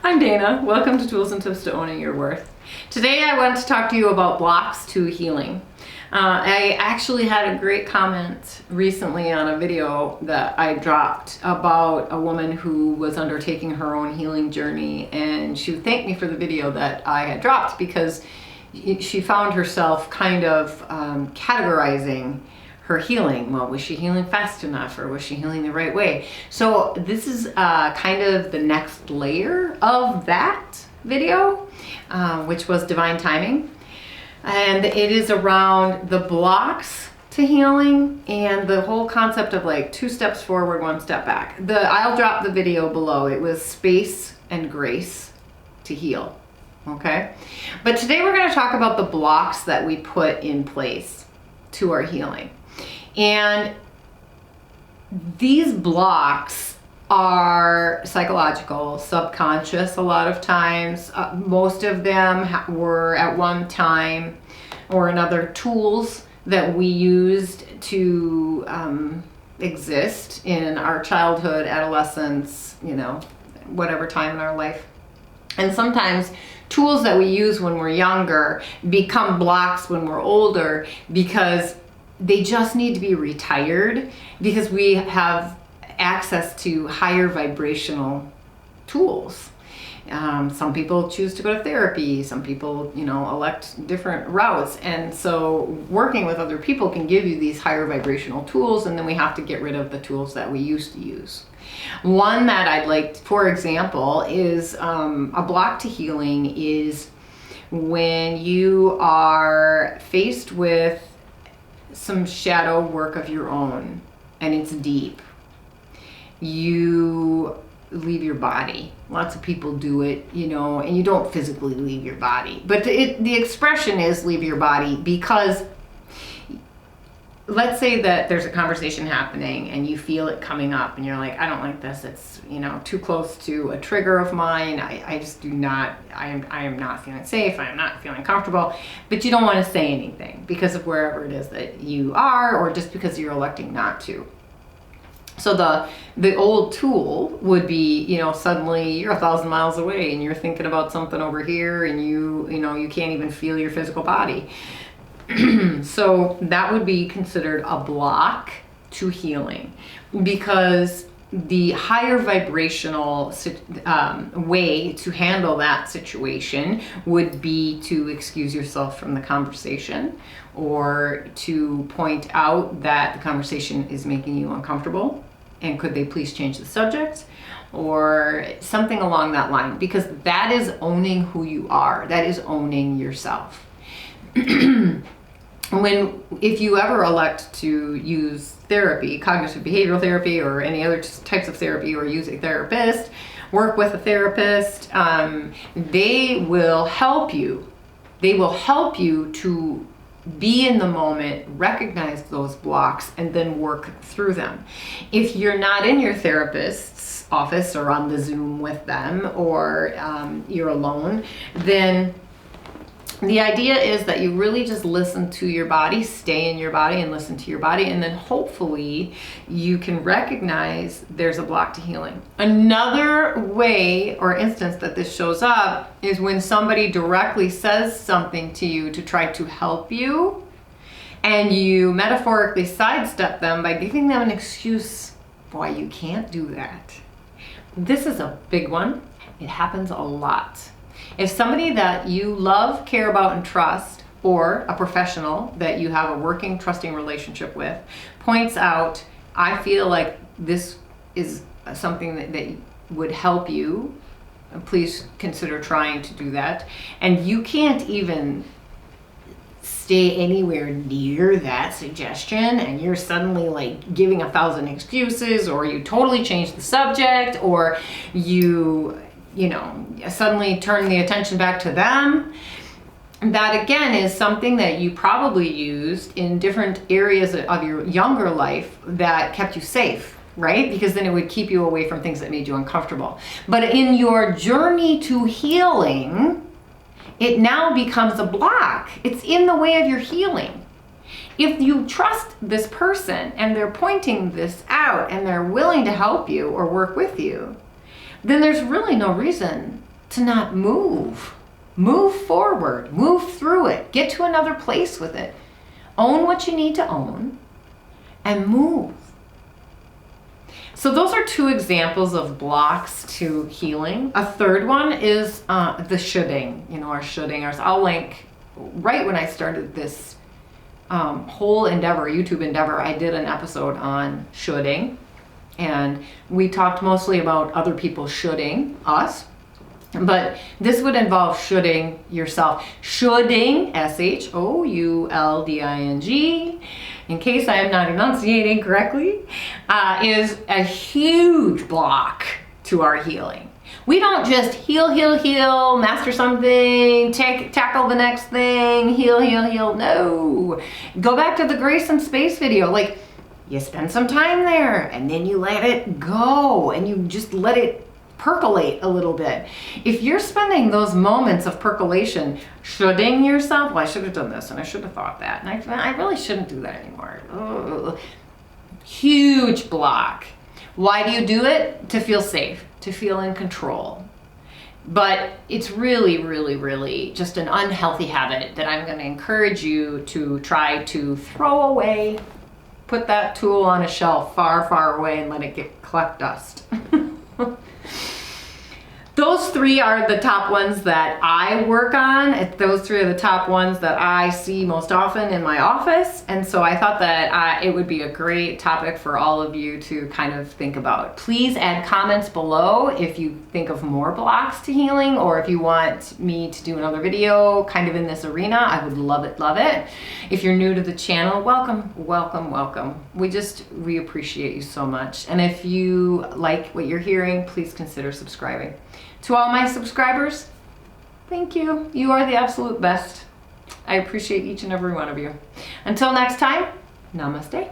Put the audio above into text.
I'm Dana. Welcome to Tools and Tips to Owning Your Worth. Today I want to talk to you about blocks to healing. I actually had a great comment recently on a video that I dropped about a woman who was undertaking her own healing journey, and she thanked me for the video that I had dropped because she found herself kind of categorizing her healing. Well, was she healing fast enough, or was she healing the right way? So this is kind of the next layer of that video, which was divine timing. And it is around the blocks to healing and the whole concept of like 2 steps forward, 1 step back. I'll drop the video below. It was space and grace to heal. Okay. But today we're going to talk about the blocks that we put in place to our healing. And these blocks are psychological, subconscious a lot of times. Most of them were at one time or another tools that we used to exist in our childhood, adolescence, whatever time in our life. And sometimes tools that we use when we're younger become blocks when we're older because they just need to be retired because we have access to higher vibrational tools. Some people choose to go to therapy. Some people, elect different routes. And so working with other people can give you these higher vibrational tools, and then we have to get rid of the tools that we used to use. One that I'd like, for example, is a block to healing is when you are faced with some shadow work of your own and it's deep. You leave your body. Lots of people do it, and you don't physically leave your body. But the expression is leave your body because let's say that there's a conversation happening and you feel it coming up and you're like, I don't like this. It's, too close to a trigger of mine. I just do not, I am not feeling safe. I am not feeling comfortable, but you don't want to say anything because of wherever it is that you are, or just because you're electing not to. So the old tool would be, suddenly you're 1,000 miles away and you're thinking about something over here and you can't even feel your physical body. So that would be considered a block to healing because the higher vibrational way to handle that situation would be to excuse yourself from the conversation or to point out that the conversation is making you uncomfortable and could they please change the subject or something along that line, because that is owning who you are. That is owning yourself. If you ever elect to use therapy, cognitive behavioral therapy, or any other types of therapy, or use a therapist, work with a therapist, they will help you. They will help you to be in the moment, recognize those blocks, and then work through them. If you're not in your therapist's office or on the Zoom with them, or you're alone, then the idea is that you really just listen to your body, stay in your body and listen to your body, and then hopefully you can recognize there's a block to healing. Another way or instance that this shows up is when somebody directly says something to you to try to help you, and you metaphorically sidestep them by giving them an excuse why you can't do that. This is a big one. It happens a lot. If somebody that you love, care about, and trust, or a professional that you have a working, trusting relationship with, points out, I feel like this is something that would help you, please consider trying to do that, and you can't even stay anywhere near that suggestion, and you're suddenly like giving 1,000 excuses, or you totally change the subject, or you suddenly turn the attention back to them. That again is something that you probably used in different areas of your younger life that kept you safe, right? Because then it would keep you away from things that made you uncomfortable. But in your journey to healing, it now becomes a block. It's in the way of your healing. If you trust this person and they're pointing this out and they're willing to help you or work with you, then there's really no reason to not move. Move forward, move through it, get to another place with it. Own what you need to own and move. So those are two examples of blocks to healing. A third one is the shoulding, our shoulding. I'll link right when I started this whole endeavor, YouTube endeavor, I did an episode on shoulding. And we talked mostly about other people shoulding us. But this would involve shoulding yourself. Shoulding, S-H-O-U-L-D-I-N-G, in case I am not enunciating correctly, is a huge block to our healing. We don't just heal, master something, tackle the next thing, heal. No. Go back to the grace and space video. Like, you spend some time there and then you let it go and you just let it percolate a little bit. If you're spending those moments of percolation shoulding yourself, well, I should have done this and I should have thought that, and I really shouldn't do that anymore. Ugh. Huge block. Why do you do it? To feel safe, to feel in control. But it's really just an unhealthy habit that I'm going to encourage you to try to throw away. Put that tool on a shelf far away and let it collect dust. Those three are the top ones that I work on. Those three are the top ones that I see most often in my office. And so I thought that it would be a great topic for all of you to kind of think about. Please add comments below if you think of more blocks to healing, or if you want me to do another video kind of in this arena. I would love it. If you're new to the channel, welcome. We appreciate you so much. And if you like what you're hearing, please consider subscribing. To all my subscribers, thank you. You are the absolute best. I appreciate each and every one of you. Until next time, namaste.